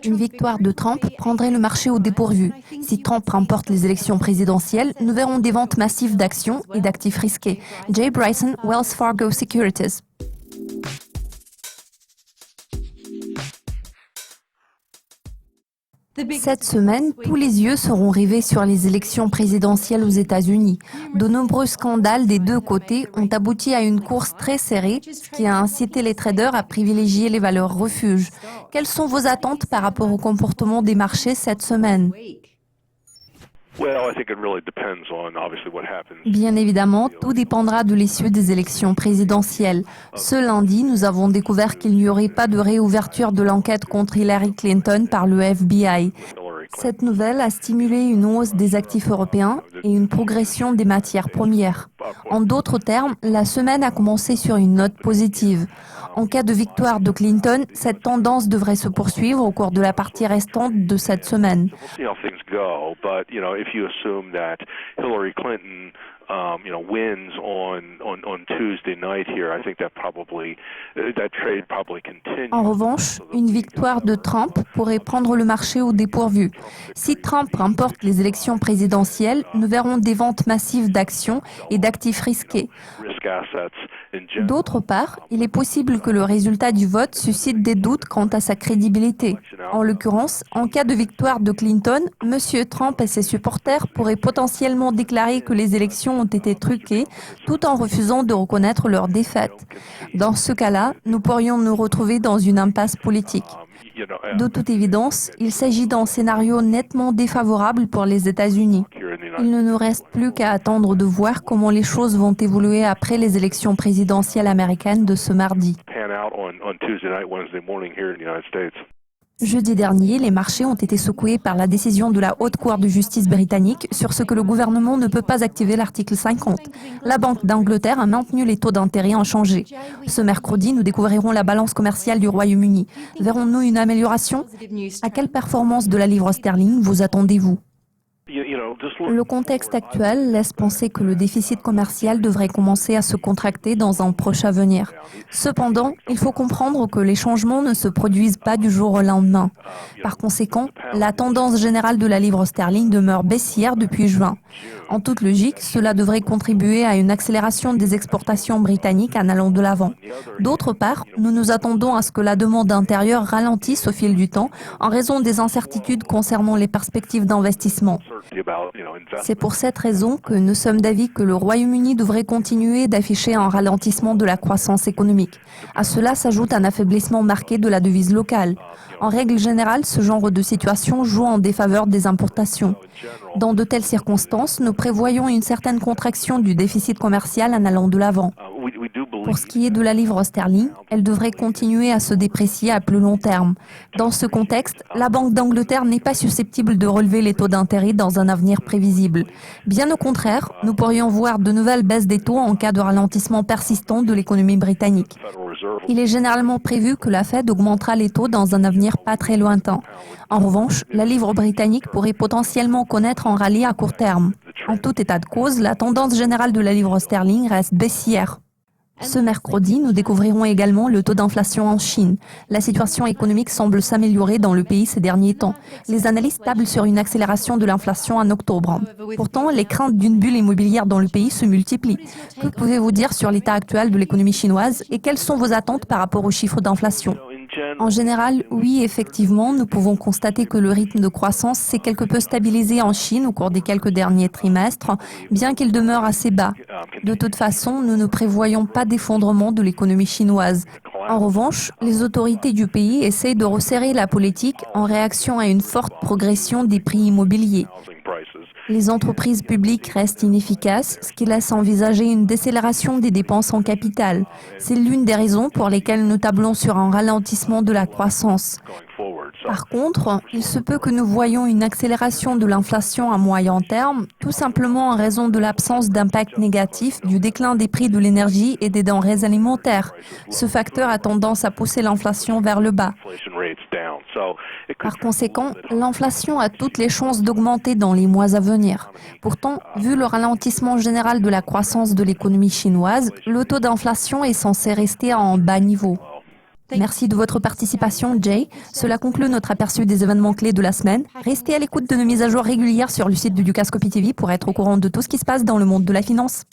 Une victoire de Trump prendrait le marché au dépourvu. Si Trump remporte les élections présidentielles, nous verrons des ventes massives d'actions et d'actifs risqués. Jay Bryson, Wells Fargo Securities. Cette semaine, tous les yeux seront rivés sur les élections présidentielles aux États-Unis. De nombreux scandales des deux côtés ont abouti à une course très serrée, ce qui a incité les traders à privilégier les valeurs refuges. Quelles sont vos attentes par rapport au comportement des marchés cette semaine ? Bien évidemment, tout dépendra de l'issue des élections présidentielles. Ce lundi, nous avons découvert qu'il n'y aurait pas de réouverture de l'enquête contre Hillary Clinton par le FBI. Cette nouvelle a stimulé une hausse des actifs européens et une progression des matières premières. En d'autres termes, la semaine a commencé sur une note positive. En cas de victoire de Clinton, cette tendance devrait se poursuivre au cours de la partie restante de cette semaine. En revanche, une victoire de Trump pourrait prendre le marché au dépourvu. Si Trump remporte les élections présidentielles, nous verrons des ventes massives d'actions et d'actifs risqués. D'autre part, il est possible que le résultat du vote suscite des doutes quant à sa crédibilité. En l'occurrence, en cas de victoire de Clinton, M. Trump et ses supporters pourraient potentiellement déclarer que les élections ont été truquées, tout en refusant de reconnaître leur défaite. Dans ce cas-là, nous pourrions nous retrouver dans une impasse politique. De toute évidence, il s'agit d'un scénario nettement défavorable pour les États-Unis. Il ne nous reste plus qu'à attendre de voir comment les choses vont évoluer après les élections présidentielles américaines de ce mardi. Jeudi dernier, les marchés ont été secoués par la décision de la Haute Cour de justice britannique sur ce que le gouvernement ne peut pas activer l'article 50. La Banque d'Angleterre a maintenu les taux d'intérêt inchangés. Ce mercredi, nous découvrirons la balance commerciale du Royaume-Uni. Verrons-nous une amélioration ? À quelle performance de la livre sterling vous attendez-vous ? Le contexte actuel laisse penser que le déficit commercial devrait commencer à se contracter dans un proche avenir. Cependant, il faut comprendre que les changements ne se produisent pas du jour au lendemain. Par conséquent, la tendance générale de la livre sterling demeure baissière depuis juin. En toute logique, cela devrait contribuer à une accélération des exportations britanniques en allant de l'avant. D'autre part, nous nous attendons à ce que la demande intérieure ralentisse au fil du temps en raison des incertitudes concernant les perspectives d'investissement. C'est pour cette raison que nous sommes d'avis que le Royaume-Uni devrait continuer d'afficher un ralentissement de la croissance économique. À cela s'ajoute un affaiblissement marqué de la devise locale. En règle générale, ce genre de situation joue en défaveur des importations. Dans de telles circonstances, nous prévoyons une certaine contraction du déficit commercial en allant de l'avant. Pour ce qui est de la livre sterling, elle devrait continuer à se déprécier à plus long terme. Dans ce contexte, la Banque d'Angleterre n'est pas susceptible de relever les taux d'intérêt dans un avenir prévisible. Bien au contraire, nous pourrions voir de nouvelles baisses des taux en cas de ralentissement persistant de l'économie britannique. Il est généralement prévu que la Fed augmentera les taux dans un avenir pas très lointain. En revanche, la livre britannique pourrait potentiellement connaître un rallye à court terme. En tout état de cause, la tendance générale de la livre sterling reste baissière. Ce mercredi, nous découvrirons également le taux d'inflation en Chine. La situation économique semble s'améliorer dans le pays ces derniers temps. Les analystes tablent sur une accélération de l'inflation en octobre. Pourtant, les craintes d'une bulle immobilière dans le pays se multiplient. Que pouvez-vous dire sur l'état actuel de l'économie chinoise et quelles sont vos attentes par rapport aux chiffres d'inflation ? En général, oui, effectivement, nous pouvons constater que le rythme de croissance s'est quelque peu stabilisé en Chine au cours des quelques derniers trimestres, bien qu'il demeure assez bas. De toute façon, nous ne prévoyons pas d'effondrement de l'économie chinoise. En revanche, les autorités du pays essayent de resserrer la politique en réaction à une forte progression des prix immobiliers. Les entreprises publiques restent inefficaces, ce qui laisse envisager une décélération des dépenses en capital. C'est l'une des raisons pour lesquelles nous tablons sur un ralentissement de la croissance. Par contre, il se peut que nous voyions une accélération de l'inflation à moyen terme, tout simplement en raison de l'absence d'impact négatif du déclin des prix de l'énergie et des denrées alimentaires. Ce facteur a tendance à pousser l'inflation vers le bas. Par conséquent, l'inflation a toutes les chances d'augmenter dans les mois à venir. Pourtant, vu le ralentissement général de la croissance de l'économie chinoise, le taux d'inflation est censé rester à un bas niveau. Merci de votre participation, Jay. Cela conclut notre aperçu des événements clés de la semaine. Restez à l'écoute de nos mises à jour régulières sur le site de Dukascopy TV pour être au courant de tout ce qui se passe dans le monde de la finance.